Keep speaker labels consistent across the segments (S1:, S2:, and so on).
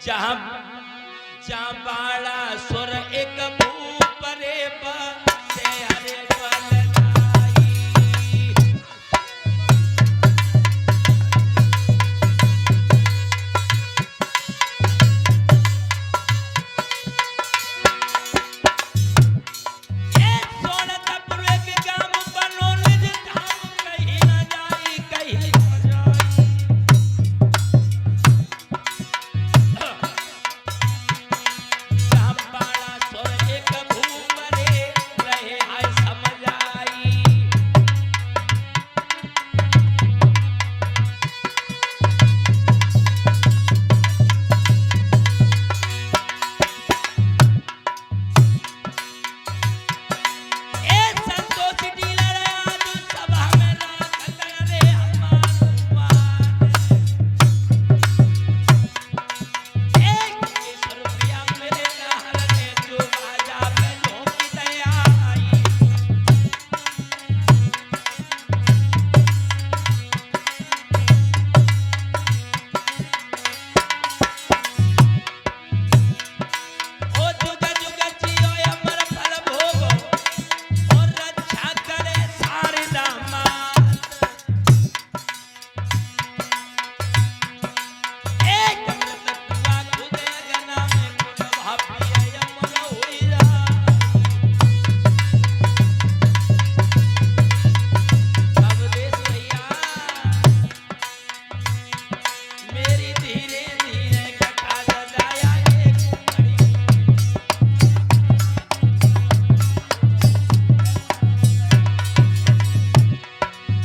S1: जहां जहां बाड़ा सुर एक भूपरे बसे हरे बलदाई। ए सोनतपुर के गांव बनो निज धाम कहीं न जाई कहीं न जाई। जहां बाड़ा सुर एक भूपरे रहे हाय समझ आई। ए संतोष डीलर आज सभा में राख कर रे हमार एक रुपया मेरे लहर ने जो बाजा पे झोंकी दया आई। ओ जुग जुग जियो अमर फल भोगो और रक्षा करे सारे दामाद। एक अमृत कुआ खुदे गना में गुण भापिय अमर होइरा। अब देश भैया मेरी धीरे धीरे कटा जाया एक घड़ी।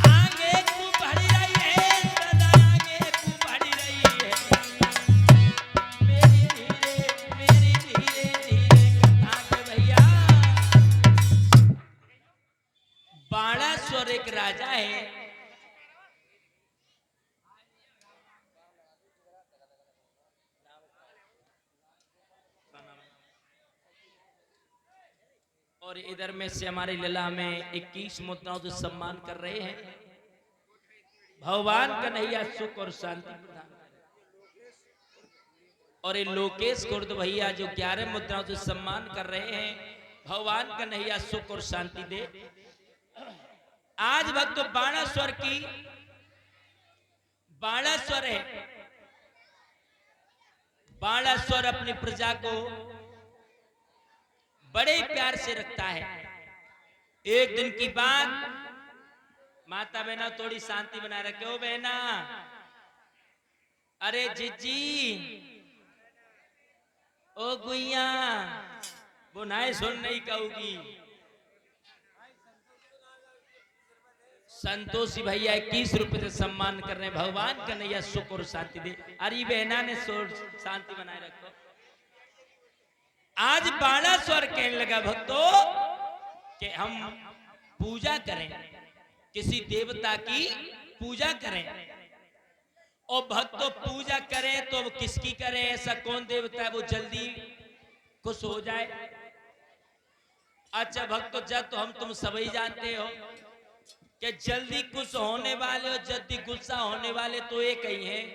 S1: आगे तू बढ़ रही है सदा आगे तू बढ़ रही है। मेरी धीरे धीरे कथा के भैया बाणासुर एक राजा है। और इधर में से हमारे लीला में 21 मुद्राओं से सम्मान कर रहे हैं। भगवान कन्हैया सुख और शांति प्रदान करें। और ये लोकेश कुर्द भैया जो 11 मुद्राओं से सम्मान कर रहे हैं। भगवान कन्हैया सुख और शांति दे। आज भक्त बाणासुर की बाणासुर है। बाणासुर अपनी प्रजा को बड़े प्यार से रखता है। एक दिन की बात, माता बहना थोड़ी शांति बनाए रखे हो बहना। अरे जीजी ओ गुइया वो नाय सुन नहीं कहूगी। संतोषी भैया 21 रुपए से सम्मान कर रहे हैं। भगवान कन्हैया सुख और शांति दे। अरे बहना ने शांति बनाए रखो। आज बाणासुर कहने लगा भक्तों कि हम पूजा करें, किसी देवता की पूजा करें। और भक्तों पूजा करें तो वो किसकी करें? ऐसा कौन देवता है वो जल्दी खुश हो जाए? अच्छा भक्तों जब तो हम तुम सभी जानते हो कि जल्दी खुश होने वाले और जल्दी गुस्सा होने वाले तो एक ही हैं,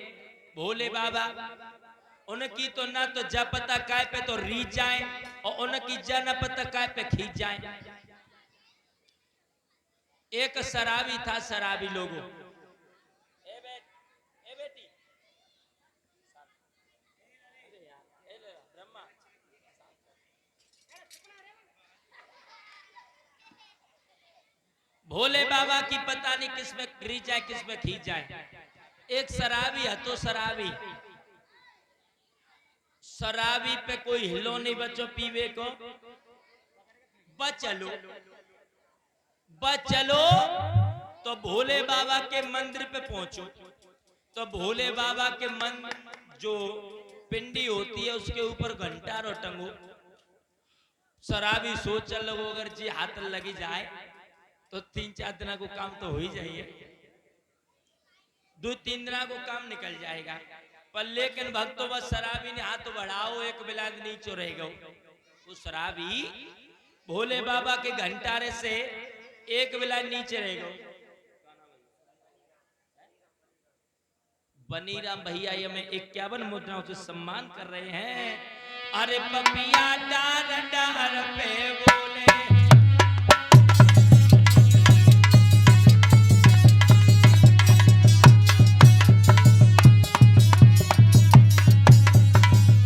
S1: भोले बाबा। उनकी तो ना तो जब पता काय पे तो रीच जाए और उनकी जन पता काय पे खींच जाए। एक शराबी था, शराबी लोगों बेटी भोले बाबा की पता नहीं किसमें रीच जाए किसमें खींच जाए। एक शराबी है तो शराबी पे कोई हिलो नहीं बच्चों पीवे को। बच चलो तो भोले बाबा के मंदिर पे पहुंचो। तो भोले बाबा के मंदिर जो पिंडी होती है उसके ऊपर घंटा रो टंगो। शराबी सोच चलो अगर जी हाथ लगी जाए तो 3-4 दिन को काम तो हो ही जाइए, 2-3 दिन को काम निकल जाएगा। पर लेकिन भक्तों बस शराबी ने हाथ बढ़ाओ एक बिलाद नीचे रहेगा। वो शराबी भोले बाबा के घंटारे से एक बिलाद नीचे रहेगा। बनीराम भैया ये में 51 मुद्राओं से सम्मान कर रहे हैं। अरे पपिया डार डार पे बोले,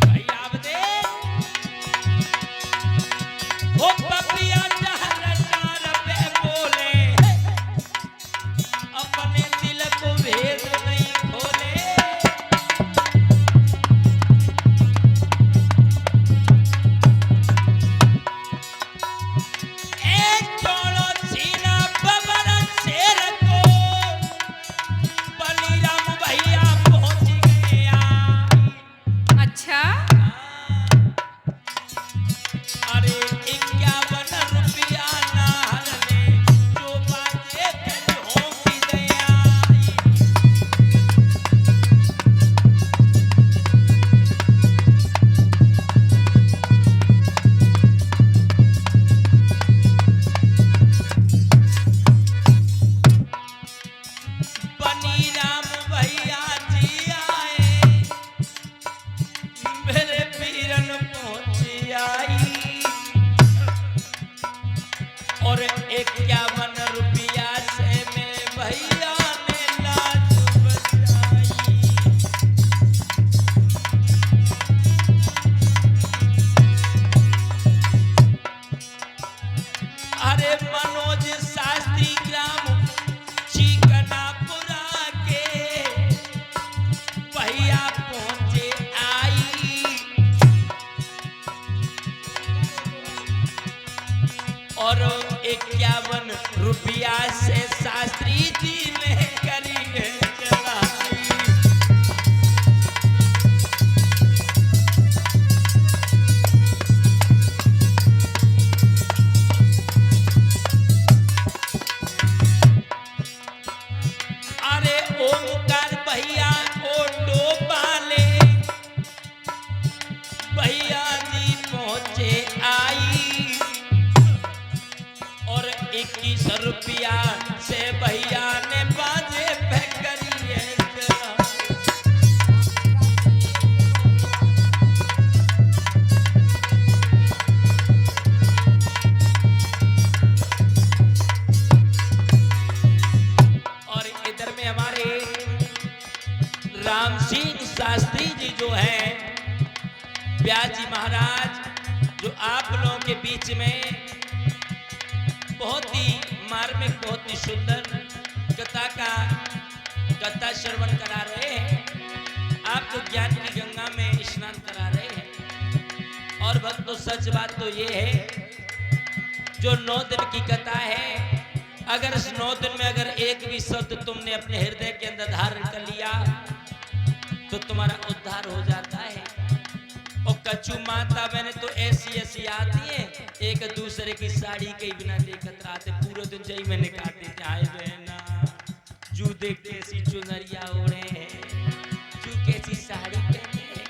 S1: भैया अब देख वो पपिया डार डार पे बोले, अपने दिल को भेद नहीं खोले। एक जोड़ो सीना बबर शेर को, बलीराम भैया पहुंच गया।
S2: अच्छा
S1: अरे 51 रुपया नाल ने जो बाजे पे झोंक गया। बनीराम भैया जी आए, मेरे पीरन पहुंची आई, और 51 रुपया से मेरे भैया ने लाज बचाई। अरे मनोज शास्त्री ग्राम चिकनापुरा के भैया पहुंचे आई, और 51 रुपया से शास्त्री जी ने करी है चढ़ाई। अरे ओमकार भैया ऑटो वाले भैया जी पहुंचे आई, और 21 रुपया से भैया ने बाजे पे करी है चढ़ाई। और इधर में हमारे राम सिंह शास्त्री जी जो हैं, व्यास जी महाराज, जो आप लोगों के बीच में बहुत ही मार्मिक, बहुत ही सुंदर कथा श्रवण करा रहे हैं। आपको ज्ञान की गंगा में स्नान करा रहे हैं। और भक्तों सच बात तो ये है, जो 9 दिन की कथा है, अगर इस 9 दिन में अगर एक भी शब्द तुमने अपने हृदय के अंदर धारण कर लिया तो तुम्हारा उद्धार हो जाता है। और कच्चू माता मैंने तो ऐसी ऐसी आती है, एक दूसरे की साड़ी के बिना देखत रहते, पूरे दिन चाहिए मैंने कहते थे आए बहना जू देख कैसी चुनरिया ओढ़े हैं, जू कैसी साड़ी पहने हैं।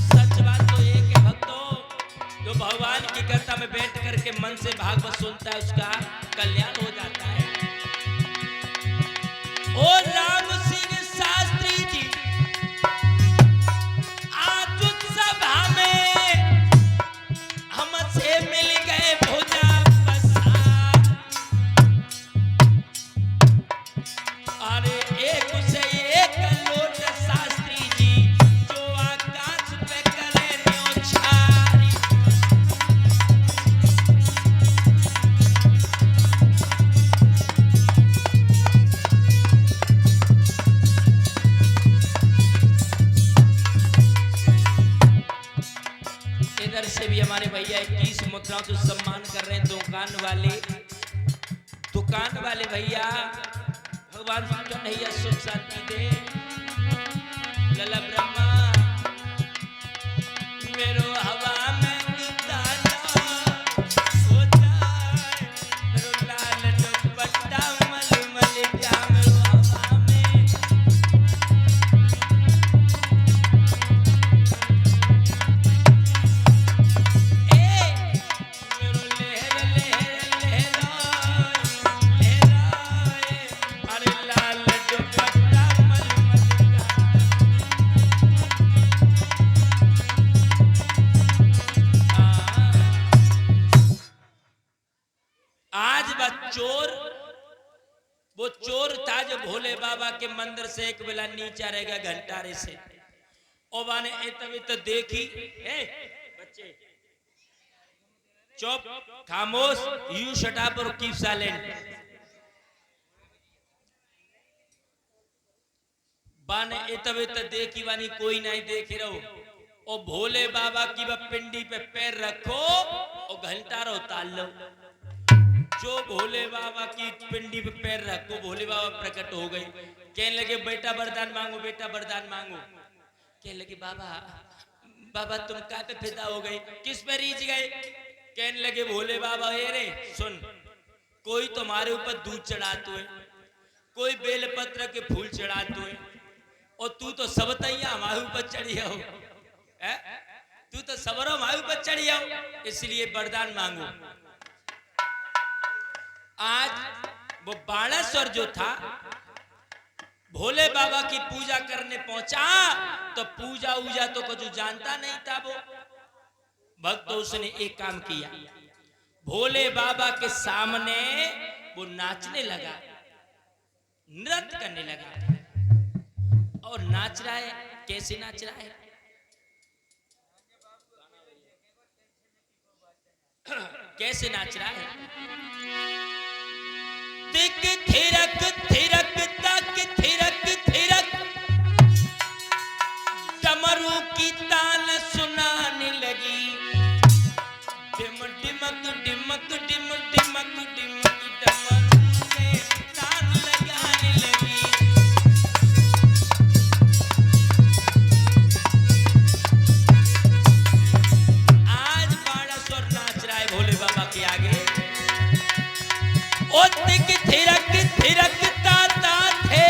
S1: सच बात तो ये कि भक्तों, जो भगवान की कथा में बैठ करके मन से भागवत सुनता है उसका कल्याण हो जाता है। ओ राम सिंह शास्त्री जी आज उस सभा में हमसे मिल गए भुजा पसार। अरे एक से एक लोट शास्त्री जी जो आकाश पे करे न्योछारी। इधर से भी हमारे भैया 21 मुद्राओं से सम्मान कर रहे हैं। दुकान वाले भैया, भगवान कन्हैया सुख शांति दे। लला ब्रह्मा मेरो हवा में दादा हो जाए, मेरो लाल दुपट्टा मलमल जा मेरो हवा में। मेरो लहर चोर, वो चोर था जो भोले बाबा के मंदिर से एक बेला नीचा रहेगा घंटारे से, और वाने तभी तो देखी, बच्चे चुप, खामोश, यू शट अप और कीप साइलेंट। बाने तभी तो देखी वानी कोई नहीं देख रहो, और भोले बाबा की वह पिंडी पे पैर रखो और घंटारा उतार लो। जो भोले बाबा की पिंडी पे पैर रखो, भोले बाबा प्रकट हो गए। कहने लगे बेटा वरदान मांगो, बेटा वरदान मांगो। कहने लगे बाबा, बाबा तुम कहाँ पे फिदा हो गए, किस पे रीझ गए? कहने लगे भोले बाबा ये रे सुन, कोई तुम्हारे ऊपर दूध चढ़ाते है, कोई बेलपत्र के फूल चढ़ाते है, और तू तो सब तैया हमारे ऊपर चढ़ी हो, तू तो सबरों हमारे ऊपर चढ़ी हो, इसलिए वरदान मांगो। आज वो बाणेश्वर जो था भोले बाबा की पूजा करने पहुंचा, तो पूजा उजा तो कुछ जानता नहीं था वो भक्त। तो उसने एक काम किया, भोले बाबा के सामने वो नाचने लगा, नृत्य करने लगा। और नाच रहा है, कैसे नाच रहा है? कैसे नाच रहा है? तिक थिरक थिरक तक थिरक थिरक, डमरू की ताल सुनाने लगी। डिम डिमक डिमक डिम डिमक डिमक, डमरू ने ताल लगाने लगी। आज बाणेश्वर नाच रहा है भोले बाबा के आगे। ओ तिक थिरक थिरक ताता थे,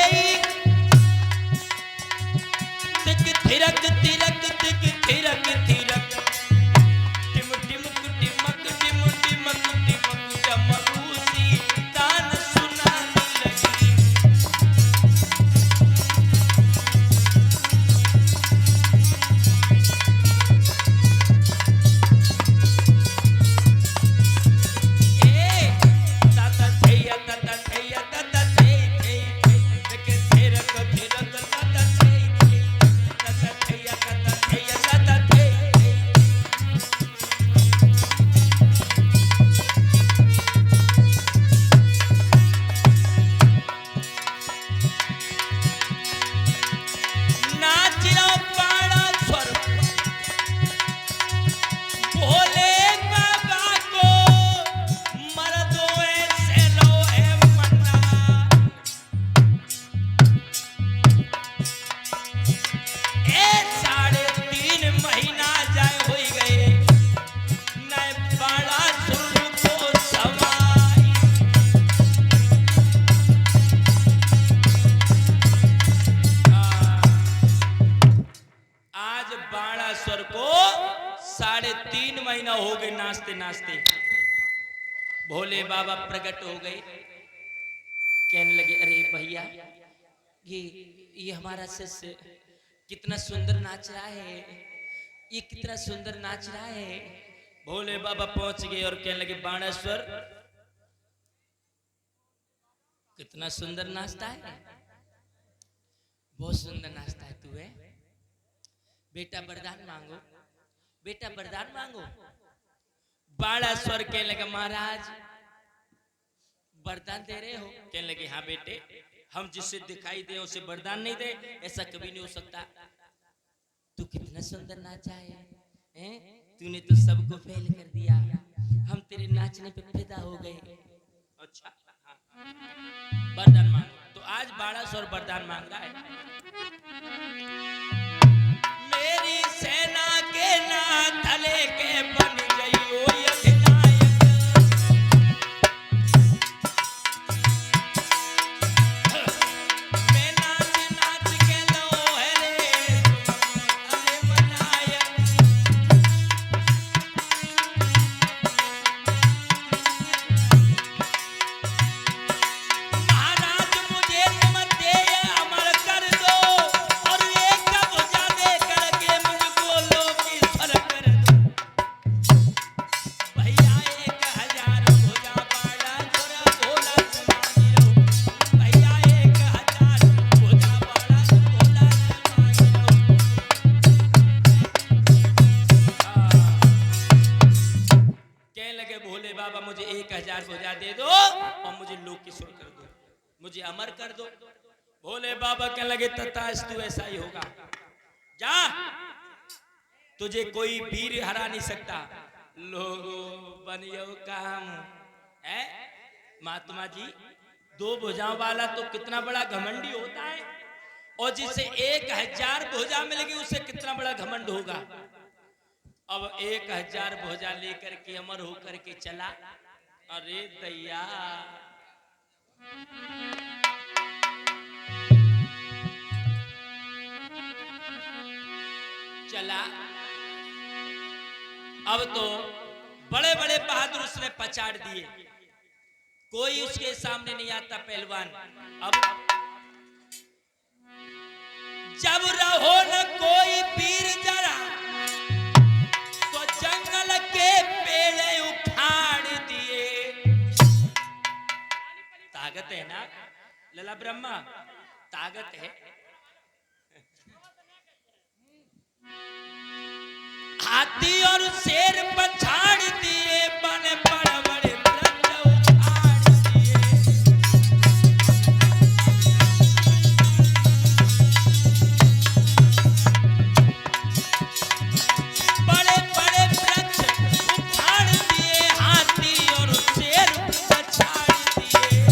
S1: तिक थिरक थिरक तिक थिरक थिरक, टिम टिमक टिमक टिम टिमक टिमक, डमरू सी तान सुनाने लगी। बाणेश्वर को 3.5 महीना हो गए नाचते नाचते। भोले बाबा प्रकट हो गए, कहने लगे अरे भैया ये हमारा शिष्य कितना सुंदर नाच रहा है, ये कितना सुंदर नाच रहा है। भोले बाबा पहुंच गए और कहने लगे बाणेश्वर कितना सुंदर नाचता है, बहुत सुंदर नाचता है तू है, बेटा वरदान मांगो, बेटा वरदान मांगो। बाणेश्वर कहने लगा महाराज वरदान दे रहे हो? कहने लगे हाँ बेटे, हम जिससे दिखाई दे उसे वरदान नहीं दे, ऐसा कभी नहीं हो सकता। तू कितना सुंदर नाचा है, तूने तो सबको फेल कर दिया, हम तेरे नाचने पे फिदा हो गए। अच्छा वरदान मांगो। तो आज बाणेश्वर वरदान मांग रहा है, मेरी सेना के नाथ लेके बन जाइयो अधिनायक, मैं नाच नाच के लो है रे अरे मनायक। महाराज मुझे तुम दे अमर कर दो, मुझे 1000 भुजा दे दो और मुझे लोक किशोर कर दो, मुझे अमर कर दो। भोले बाबा कहने लगे तथास्तु, ऐसा ही होगा। जा, तुझे कोई वीर हरा नहीं सकता। लोगों बनियो काम है। महात्मा जी, 2 भुजाओं वाला तो कितना बड़ा घमंडी होता है, और जिसे 1000 भुजा मिल गई उसे कितना बड़ा घमंड होगा। अब 1000 भुजा लेकर के अमर होकर के चला। अरे दैया, चला। अब तो बड़े बड़े बहादुर उसने पछाड़ दिए, कोई उसके सामने नहीं आता पहलवान। अब जब रहो न कोई वीर जरा, तो जंगल के पेड़ उखाड़ दिए। ताकत है ना लला ब्रह्मा, ताकत है। हाथी और शेर पछाड़ दिए, बने बड़े बड़े वृक्ष उखाड़ दिए। बड़े बड़े वृक्ष उखाड़ दिए, हाथी और शेर पछाड़ दिए।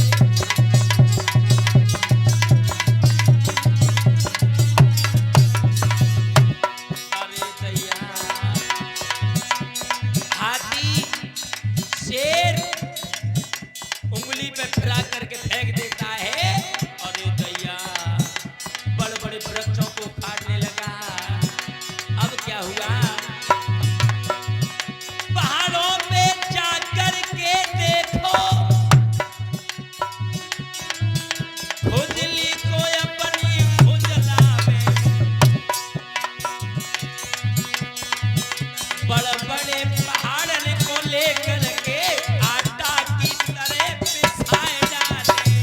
S1: अरे दैया, हाथी शेर उंगली पे फिरा करके फेंक देता है। और ये दैया बड़े बड़े वृक्षों को काटने लगा। अब क्या हुआ, पहाड़ों पे जाकर के देखो, खुजली को अपनी खुजला में। बड़े बड़े पहाड़ को लेकर के आटा की तरह पिसाए डाले।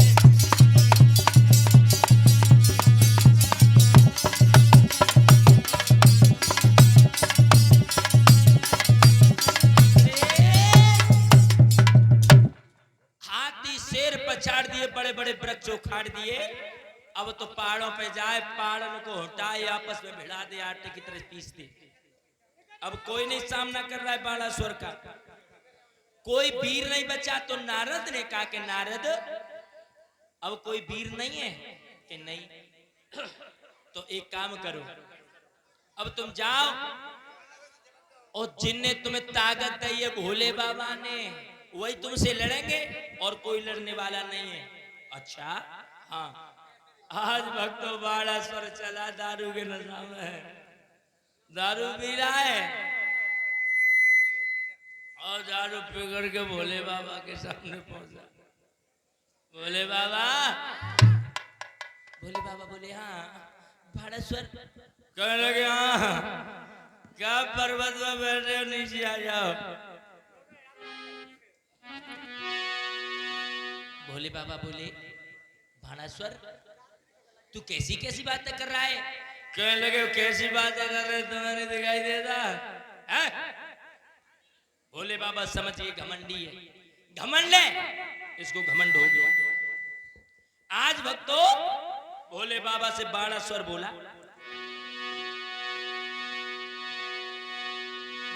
S1: हाथी शेर पछाड़ दिए, बड़े बड़े वृक्ष उखाड़ दिए। अब तो पहाड़ों पे जाए, पहाड़ों को हटाए, आपस में भिड़ा दे, आटे की तरह पीस दे। अब कोई नहीं सामना कर रहा है बाणासुर का, कोई वीर नहीं बचा। तो नारद ने कहा कि नारद, अब कोई वीर नहीं है कि नहीं? तो एक काम करो, अब तुम जाओ और जिनने तुम्हें ताकत दी है भोले बाबा ने, वही तुमसे लड़ेंगे और कोई लड़ने वाला नहीं है। अच्छा हाँ, आज भक्तों बाणासुर चला दारू के नशा में, दारू पी रहा है और दारू पी करके भोले बाबा के सामने पहुंचा। भोले बाबा बोले हाँ बाणासुर। कहने लगे हाँ, क्या पर्वत में बैठे हो, नीचे आ जाओ। भोले बाबा बोले बाणासुर तू कैसी कैसी बातें कर रहा है? कहने लगे कैसी बातें कर रहे, तुम्हें नहीं दिखाई देता है? भोले बाबा समझ गए घमंडी है, घमंड है, इसको घमंड हो गया। आज भक्तों भोले बाबा से बाणासुर बोला,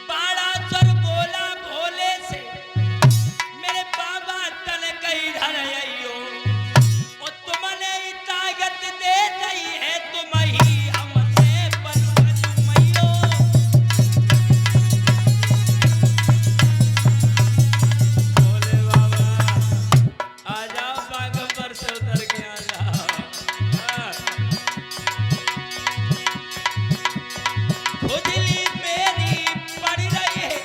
S1: बाणासुर बोला भोले से, मेरे बाबा तन कहीं धर आइयो, और तुमने ताकत दे दी है, तुम ही हमसे बनवाइयो। भोले बाबा आ जाओ, बागंबर से उतर के आ जाओ। खुजली मेरी पड़ रही है,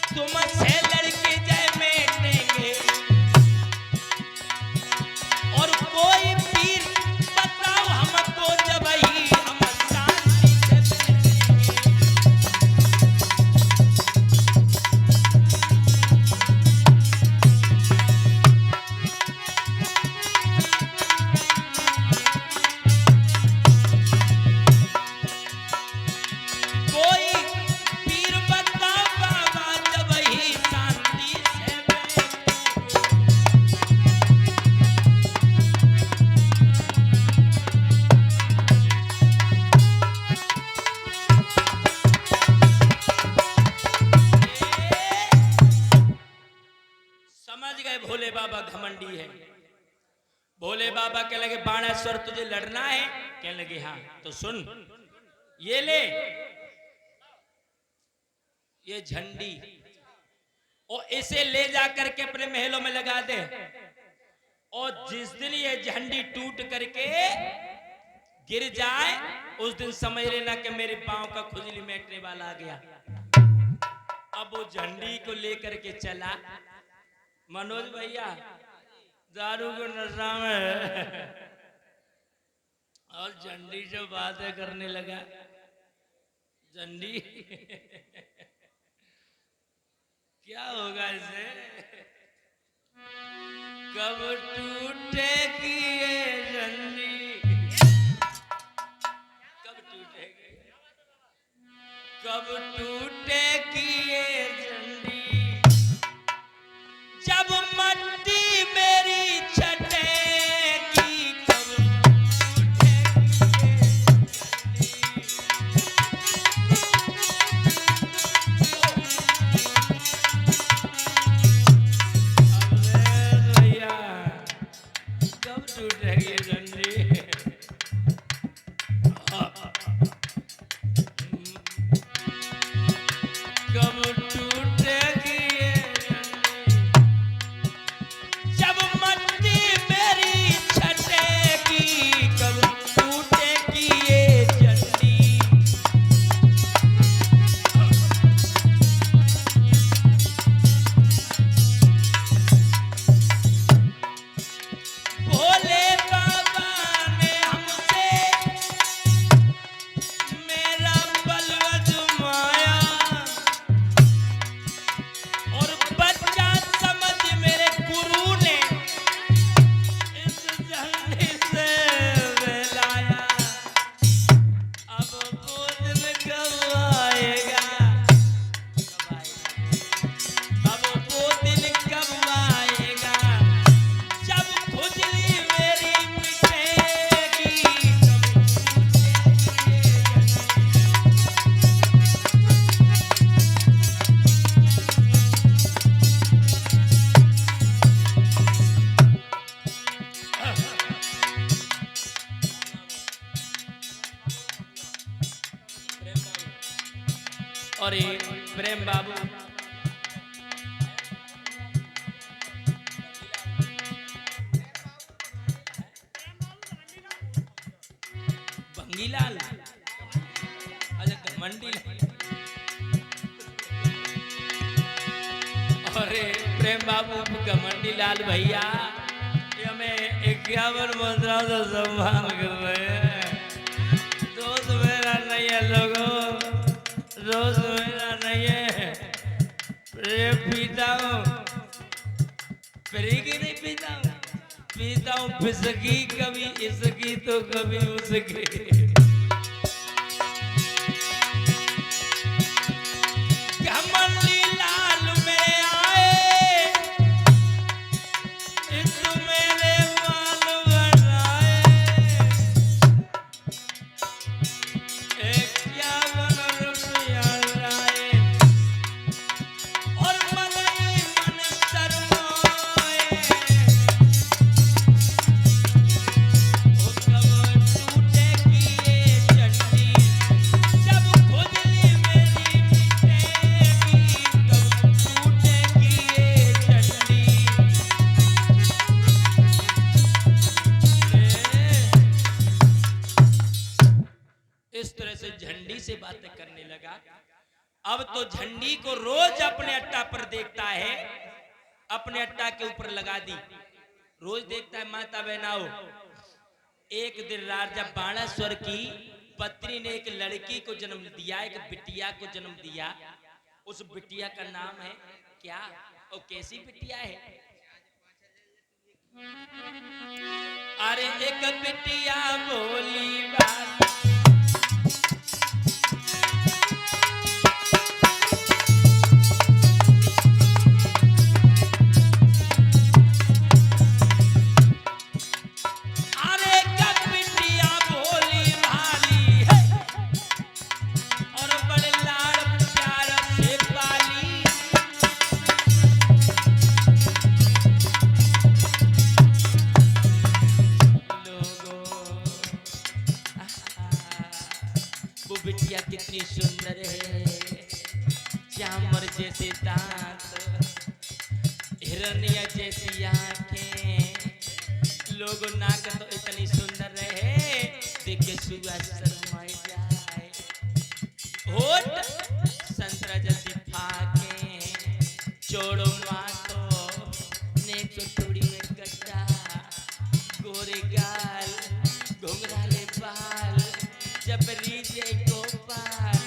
S1: तुमसे लड़के जय मेटेंगे, और कोई पीर बताओ हमको, जब ही हम शांति से बैठेंगे। कोई पीर बताओ बाबा, जब ही शांति भोले बाबा घमंडी है। भोले बाबा कहने लगे बाणेश्वर तुझे लड़ना है? कहने लगे हाँ। तो सुन, ये ले ये झंडी और इसे ले जा करके अपने महलों में लगा दे, और जिस दिन ये झंडी टूट करके गिर जाए उस दिन समझ लेना कि मेरे पांव का खुजली मिटने वाला आ गया। अब वो झंडी को लेकर के चला। मनोज भैया दारू को नशा में और झंडी से बातें करने लगा। झंडी क्या होगा इसे? कब टूटेगी ये झंडी, कब टूटेगी, कब टूटेगी ये झंडी, जब मट्टी मेरी छटेगी, कब टूटेगी ये झंडी। कब टूटेगी ये झंडी, जब मट्टी मेरी छटेगी, कब टूटेगी ये झंडी। भोले बाबा ने हमसे मेरा बल आजमाया, और बच्चा समझ मेरे गुरु ने इस झंडी से बहलाया। अब वो दिन कब आएगा, कब आएगा, अब वो दिन कब आएगा, जब खुजली मेरी मिटेगी, कब टूटेगी ये झंडी। और ये प्रेम बाबू भंगीलाल, अच्छा घमंडी लाल। और ये प्रेम बाबू घमंडी लाल भैया ये हमें 51 मुद्राओं से सम्मान कर रहे हैं। दोस्त मेरा नहीं है लोगों, दोस्त मेरा नहीं है। ये पीता हूँ, फ्रीगी नहीं पीता हूँ, पीता हूँ फिसकी, कभी इसकी तो कभी उसकी। घमंडी लाल में आए, इस मेरे माल बनाए, 51 रुपया लाए, और मन ही मन शर्माए। वो कब टूटेगी ये झंडी, जब खुजली मेरी मिटेगी, कब टूटेगी ये झंडी। इस तरह से झंडी से बातें करने लगा। अब तो झंडी को रोज अपने अट्टा पर देखता है, अपने अट्टा के ऊपर लगा दी, रोज देखता है माता बहनाओ। एक दिन राजा बाणेश्वर की पत्नी ने एक लड़की को जन्म दिया, एक बिटिया को जन्म दिया। उस बिटिया का नाम है क्या, और कैसी बिटिया है? अरे एक बिटिया बोली बात, अरे एक बिटिया भोली भाली है, और बड़े लाड़ प्यार से पाली। जैसे दांत, हिरण्य जैसी आंखें, लोग नाक तो इतनी सुंदर रहे देख के सुआ शर्मा जाए, होठ संतरा जैसी फाके, जोड़ो माथो नेक टोड़ी में कट्टा, गोरे गाल घुंघराले बाल, जबरी जे गोपाल।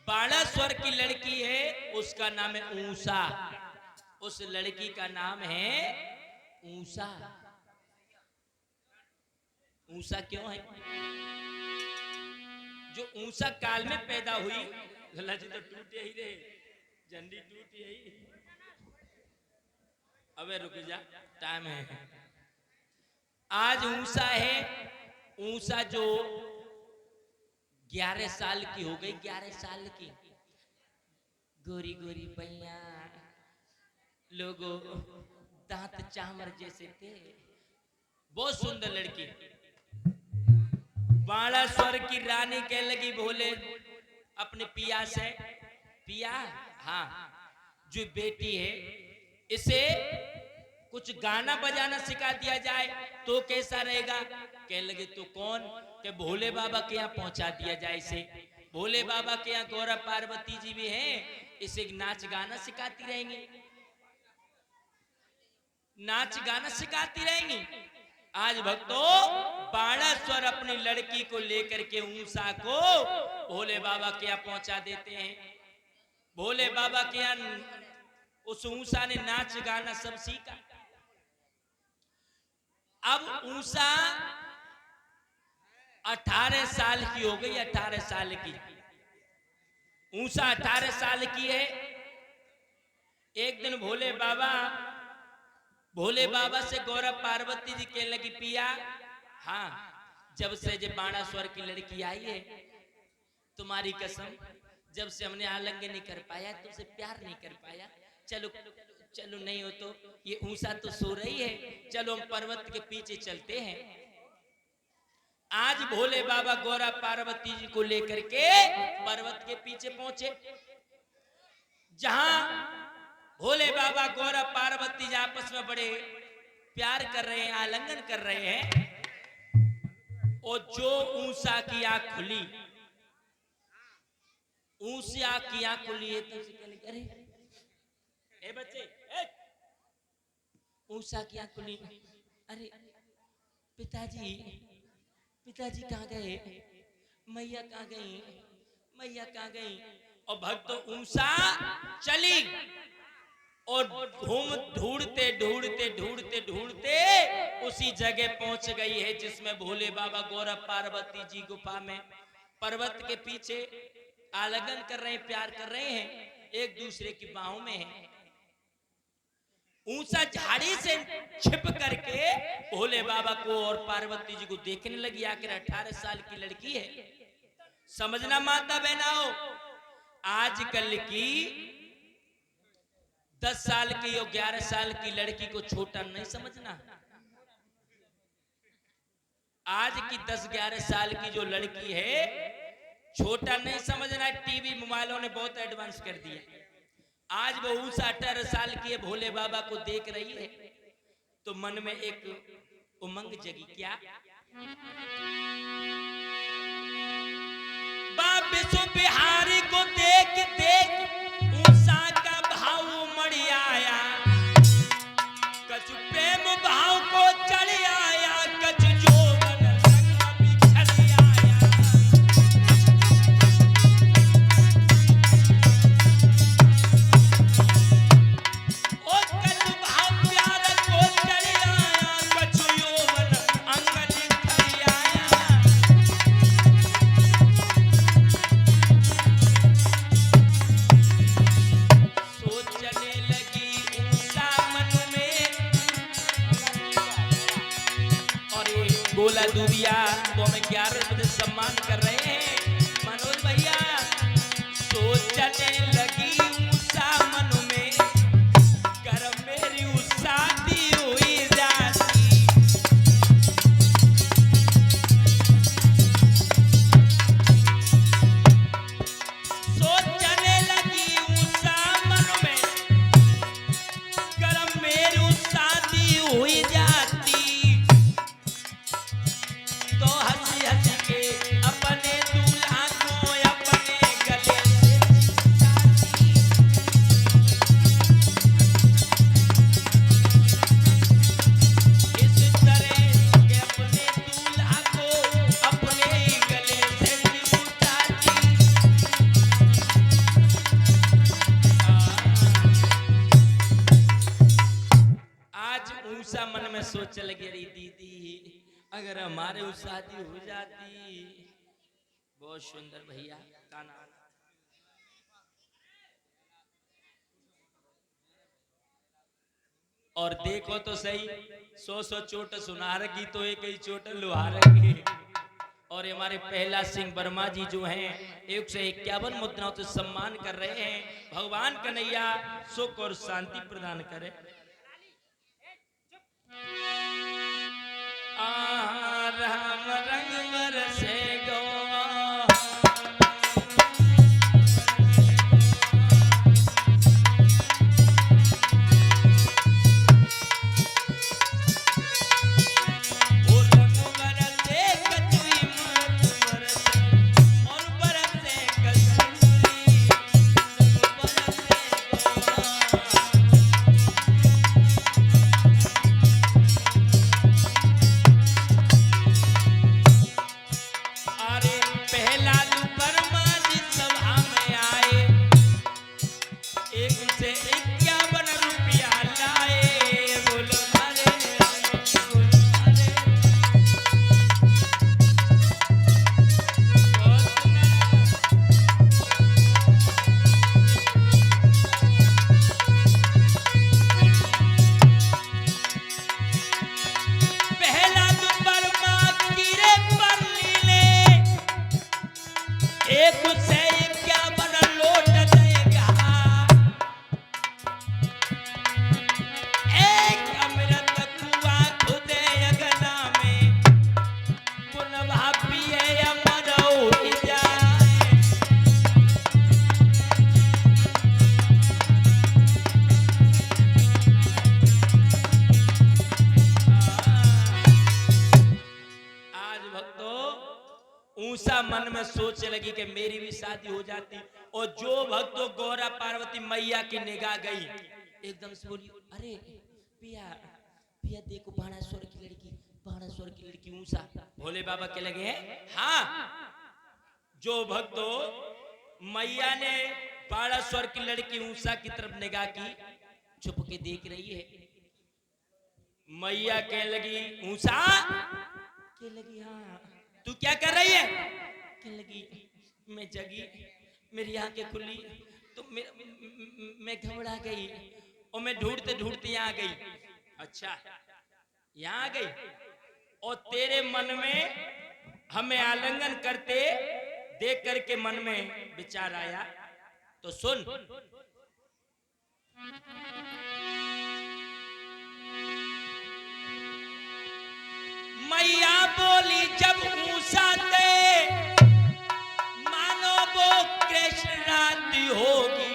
S1: बाणासुर की लड़की है, उसका नाम है ऊषा। उस लड़की का नाम है ऊषा। ऊषा क्यों है? जो ऊषा काल में पैदा हुई, गला जी तो टूटे ही रहे, झंडी टूटी ही। अबे रुक जा, टाइम है। आज ऊषा है, ऊषा जो 11 साल की हो गई, 11 साल की, गोरी गोरी पैया, लोगों दांत चामर जैसे थे, बहुत सुंदर लड़की। बाणासुर की रानी कह लगी भोले अपने पिया से, पिया हाँ जो बेटी है इसे कुछ गाना बजाना सिखा दिया जाए तो कैसा रहेगा। कह लगे तो कौन? के भोले बाबा के यहाँ पहुंचा दिया जाए इसे। भोले बाबा के यहाँ गौरा पार्वती जी भी हैं, इसे नाच गाना सिखाती रहेंगी, नाच गाना सिखाती रहेंगी। आज भक्तों बाणासुर अपनी लड़की को लेकर के ऊषा को भोले बाबा के यहाँ पहुंचा देते हैं। भोले बाबा के यहाँ उस ऊषा ने नाच गाना सब सीखा। अब ऊषा 18 साल की हो गई, 18 साल की ऊषा 18 साल की है। एक दिन भोले बाबा से गौरा पार्वती जी कहने लगी, पिया हाँ जब से जब बाणासुर की लड़की आई है, तुम्हारी कसम जब से हमने आलिंगन नहीं कर पाया, तुमसे प्यार नहीं कर पाया, चलो चलो नहीं हो तो ये ऊषा तो सो रही है, चलो हम पर्वत के पीछे चलते हैं। आज भोले बाबा गौरा पार्वती जी को लेकर के पर्वत के पीछे पहुंचे, जहां भोले बाबा गौरा पार्वती जी आपस में बड़े प्यार कर रहे हैं, आलिंगन कर रहे हैं। और जो ऊषा की आंख खुली, ऊषा की आंख खुली है तो अरे ए बच्चे, ऊषा की आंख खुली, अरे पिताजी पिताजी कहाँ गए, मैया कहाँ गई, मैया कहाँ गई। और भक्तों ऊषा चली और ढूंढते ढूंढते ढूंढते ढूंढते उसी जगह पहुंच गई है जिसमें भोले बाबा गौरा पार्वती जी गुफा में पर्वत के पीछे आलिंगन कर रहे हैं, प्यार कर रहे हैं, एक दूसरे की बाहों में है। ऊषा झाड़ी से छिप करके भोले बाबा को और पार्वती जी को देखने लगी। आखिर 18 साल की लड़की है। समझना माता बहनाओ, आजकल की 10 साल की और 11 साल की लड़की को छोटा नहीं समझना। आज की 10-11 साल की जो लड़की है छोटा नहीं समझना। टीवी मोबाइलों ने बहुत एडवांस कर दिया। आज वो ऊषा 18 साल की है, भोले बाबा को देख रही है तो मन में एक उमंग जगी। क्या बाबा बिहारी को देख देख ऊषा का भाव मड़ आया, कछु प्रेम भाव को चढ़ आया, कछु जोवन रंग बिखर आया। ओ कछु भाव प्यार गोला दूबिया वो हमें 11 बजे सम्मान कर रहे हैं। मनोज भैया सोचने लगी उषा मन में, कर मेरी उषा दी हुई जाती। सोचने लगी उषा मन में, कर मेरी उषा दी हुई जाती। तो हंसी हंसी के अपने दूल्हा को अपने गले से चिपकाती। इस तरह के अपने दूल्हा को अपने ही गले से चिपकाती। आज ऊषा मन में सोच लगी, रही दीदी अगर हमारे उस शादी हो जाती। बहुत सुंदर भैया का नाम। और देखो तो सही, 100 चोट सुनार की तो एक ही चोट लुहार की। और हमारे पहला सिंह वर्मा जी जो हैं 151 मुद्राओं से सम्मान कर रहे हैं। भगवान कन्हैया सुख और शांति प्रदान करे। राम रंग बरसे गोवा, वो रंग बरसे कचुई मत बरसे, और बरसे कचुई रंग बरसे गोवा। अरे पहला वर्मा जी सभा में आए, 1 से 51 रुपया लाए। बोलो हरे राम, बोलो हरे पहला वर्मा कीरे पर लीले, 1 से 51 लौट देगा। एक अमृत कुआ खुदे अगना में, पुनः पिए अमर हो जाए। आज भक्तों ऊषा मन में सोचने लगी कि मेरी भी शादी हो जाती। और जो भक्तों गौरा पार्वती मैया की निगाह गई, एकदम से बोली, अरे पिया पिया देखो बाणासुर की लड़की, बाणासुर की लड़की ऊषा। भोले बाबा के लगे हैं। हाँ, जो भक्तों मैया ने बाणासुर की लड़की ऊषा की तरफ निगाह की, छुप के देख रही है। मैया कह लगी, ऊषा के लगी, हाँ तू क्या कर रही है? कह लगी, मैं जगी, मेरी आंखें खुली तो मैं घबरा गई और मैं ढूंढते ढूंढते यहाँ आ गई। अच्छा, यहाँ आ गई और तेरे मन में हमें आलिंगन करते देख करके मन में विचार आया। तो सुन, मैया बोली, जब ऊषा ते मानो वो कृष्ण रात्रि होगी,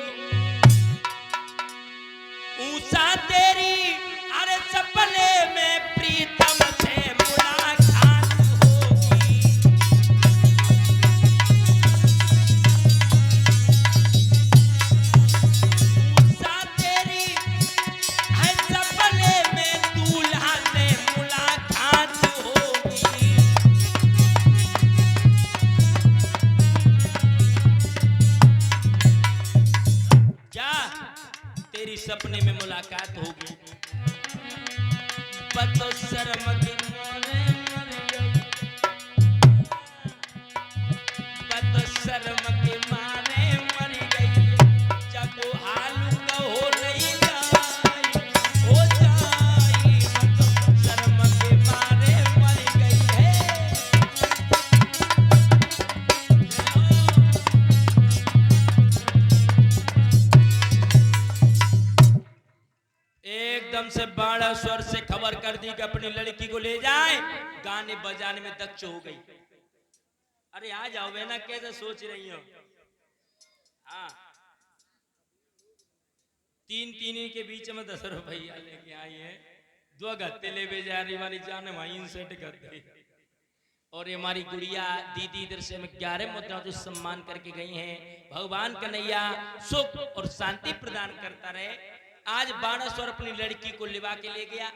S1: ऊषा तेरी अरे सपने में प्रीतम से मुलाकात होगी। ऊषा तेरी है सपने में दूल्हा से मुलाकात होगी। जा, तेरी सपने में मुलाकात होगी। बतो शर्म के मारे मर गई, बतो शर्म के मारे मर गई। जब हाल कहो नहीं जाई, हो जाई। बतो शर्म के मारे मर गई है। बाणासुर से खबर कर दी कि अपनी लड़की को ले जाए। गाने बजाने में दक्ष हो गई। अरे आ जाओ बहना, कैसे सोच रही हो? हाँ, तीन के बीच में 10 रुपया लेके आई है। 2 गत्ते ले बेजा रही हमारी जान वहीं सेट कर दे। और ये हमारी गुड़िया दीदी इधर से हमें 11 मुद्राओं से सम्मान करके गई हैं। भगवान कन्हैया सुख और शांति प्रदान करता रहे। आज बाणासुर अपनी लड़की को लिवा के ले गया।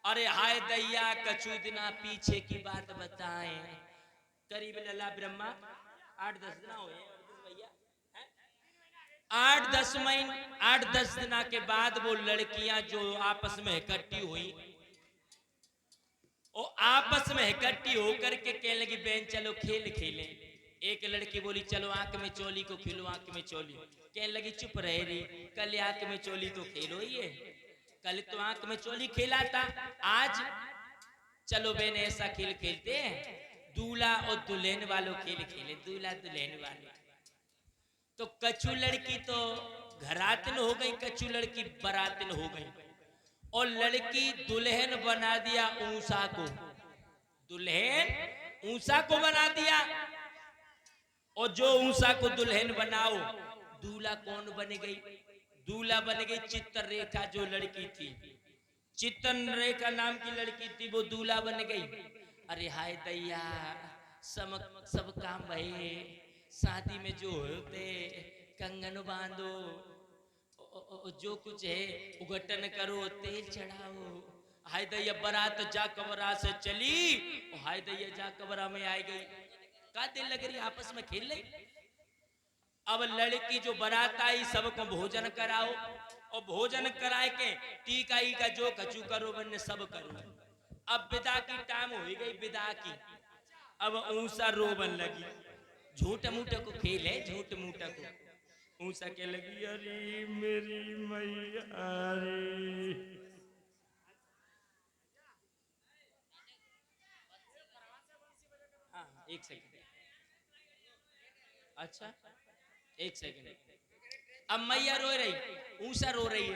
S1: अरे हाय दैया कछु दिना पीछे की बात बताएं। करीब लला ब्रह्मा 8-10 दिन हुए भैया, 8-10 दिना के बाद वो लड़कियां जो आपस में इकट्ठी हुई, और आपस में इकट्ठी होकर के कहने लगी बहन चलो खेल खेलें। एक लड़की बोली चलो आंख में चोली को खेलो, आंख में चोली। कहने लगी चुप रह रही, कल आंख में चोली तो खेलो ही है, कल तो आंख में चोली खेला था, आज चलो बहन ऐसा खेल खेलते हैं, दूल्हा और दुल्हन वालों खेल खेले, दूल्हा दुल्हन वाले। तो कछु लड़की तो घरातिन हो गई, कछु लड़की बरातिन हो गई, और लड़की दुल्हन बना दिया ऊंसा को, दुल्हन ऊंसा को बना दिया। और जो ऊंसा को दुल्हन बनाओ, दूल्हा कौन बन गई? दूल्हा बन गई चित्ररेखा, जो लड़की थी चित्ररेखा नाम की लड़की थी, वो दूल्हा बन गई। अरे हाय दैया, सब काम भये, शादी में जो होते कंगन बांधो, जो कुछ है उगटन करो, तेल चढ़ाओ। हाय दैया बारात जा कबरा से चली, हाय दैया जा कबरा में आई गई। का दिल लग रही आपस में खेल रही। अब लड़की जो बारात आई सबको भोजन कराओ, और भोजन कराए के टीकाई का जो कचू करो बन्ने सब करो। अब विदा की टाइम हो गई, विदा की। अब ऊंसा रोबन लगी, झूठ मूठ को खेल है, झूठ मूठ को। ऊंसा के लगी अरे मेरी मैया रे। हाँ, 1 सेकंड। अच्छा 1 सेकंड। अब मैया रो रही, ऊंसा रो रही है,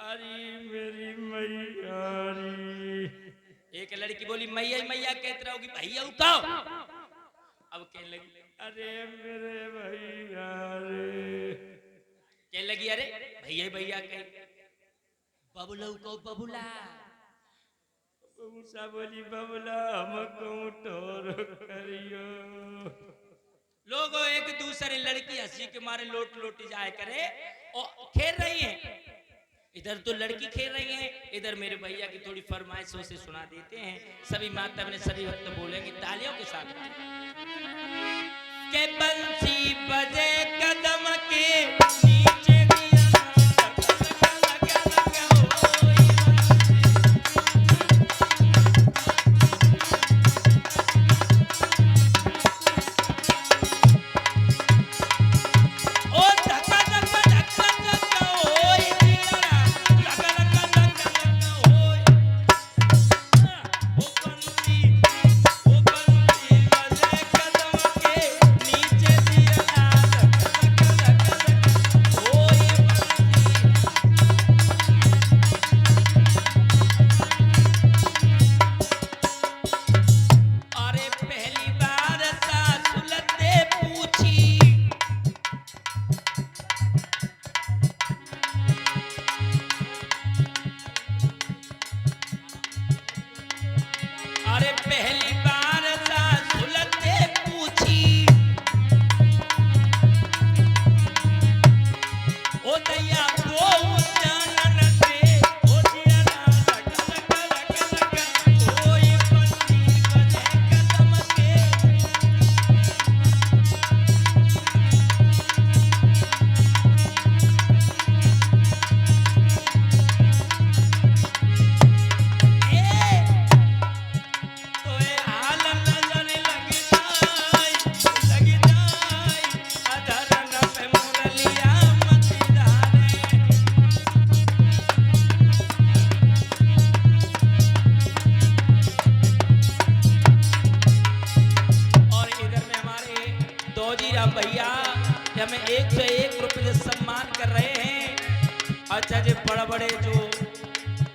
S1: अरे मेरी मैया रे। एक लड़की बोली मैया मैया कहते रहोगी, भैया उठाओ। अब कहने लगी अरे मेरे भैया रे। कहने लगी अरे भैया भैया कह, बबुला को बबुला। ऊंसा बोली बबुला हमको ठोर करियो। लोगों एक दूसरे लड़की हंसी के मारे लोट लोटी जाए करे और खेल रही है। इधर तो लड़की खेल रही है, इधर मेरे भैया की थोड़ी फरमाइशों से सुना देते हैं। सभी माता बहनें सभी भक्त बोलेंगे तालियों के साथ के बंसी बजे कदम के नीचे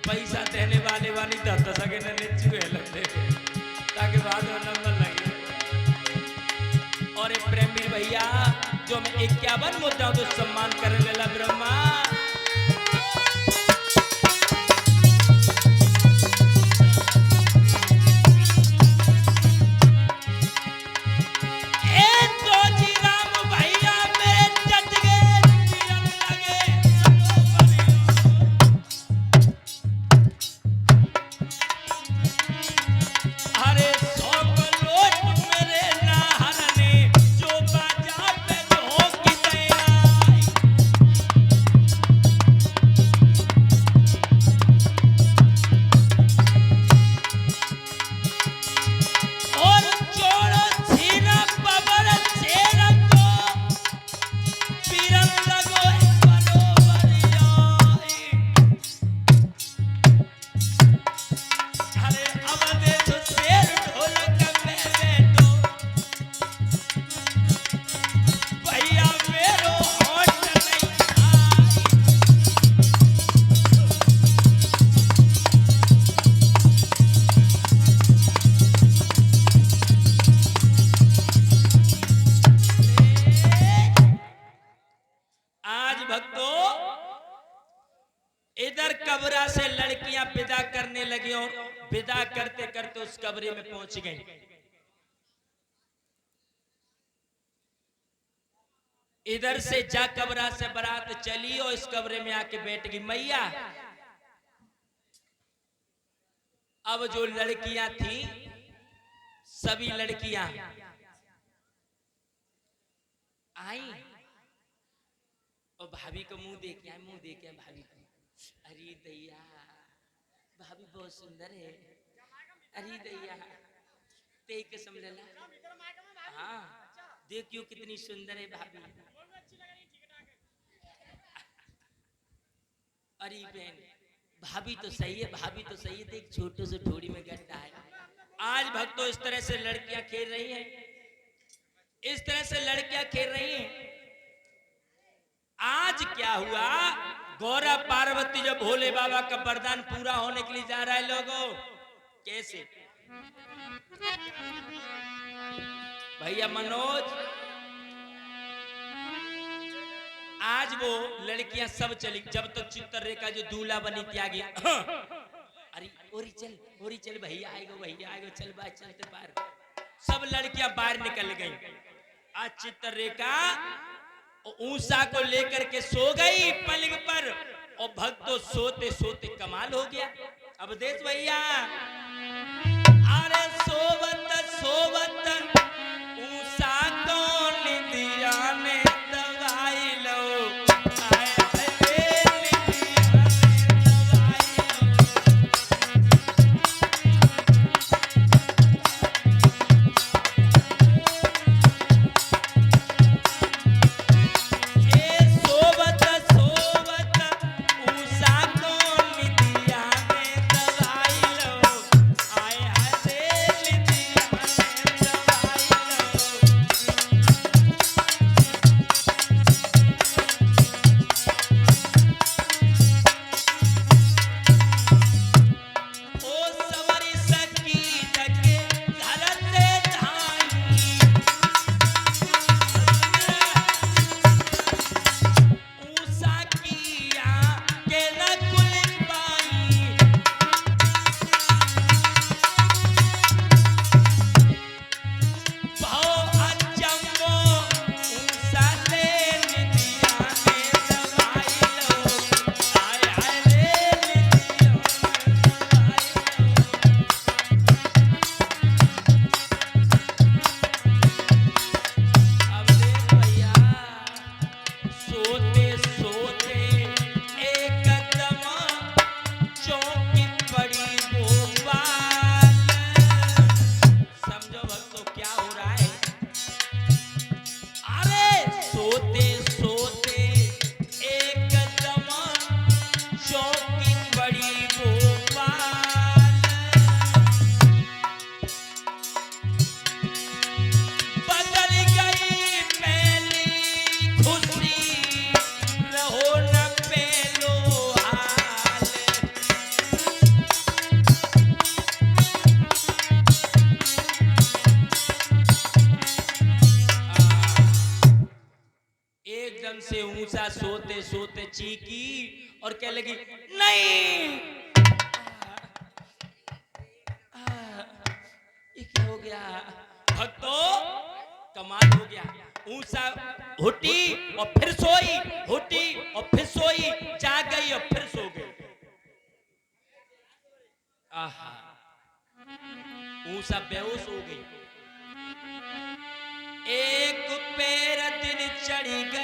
S1: पैसा लगे न चूहे लगते ताकि बाद में नंबर लगे। और एक प्रेमी भैया जो मैं 51 मुद्दा तो सम्मान कर लेला ब्रह्मा इधर कब्रा से लड़कियां विदा करने लगी और विदा करते करते उस कब्रे में पहुंच गई। इधर से जा कब्रा से बारात चली और इस कब्रे में आके बैठ गई मैया। अब जो लड़कियां थी सभी लड़कियां आई और भाभी को मुंह देख भाभी को, अरे दैया भाभी बहुत सुंदर है, अरे दैया ते कसम ले ला, हाँ देखियो कितनी सुंदर है भाभी। अरे बहन भाभी तो सही है, भाभी तो सही है, देख छोटे से ठोड़ी में गड्ढा है। आज भक्तों इस तरह से लड़कियां खेल रही हैं, इस तरह से लड़कियां खेल रही हैं। आज क्या हुआ, गौरा पार्वती जब भोले बाबा का वरदान पूरा होने के लिए जा रहा है लोगों, कैसे भैया मनोज, आज वो लड़कियां सब चली। जब तक चित्ररेखा जो दूल्हा बनी त्यागी, अरे ओरी चल भैया आएगो चल बाहर चलते पार, सब लड़कियां बाहर निकल गई। आज चित्ररेखा ऊषा को लेकर के सो गई पलंग पर और भक्तों सोते सोते कमाल हो गया। अब देख भैया, अरे सोवत सोवत ऊषा को निदिया ने दवाई लो, चीखी और कह लगी नहीं। ये क्या हो गया भक्तों, कमाल हो गया। ऊंचा हुटी और फिर सोई, हुटी और फिर सोई, जाग गई और फिर सो गई। आहा, ऊंचा बेहोश हो गई। एक पैर दिन चढ़ी गई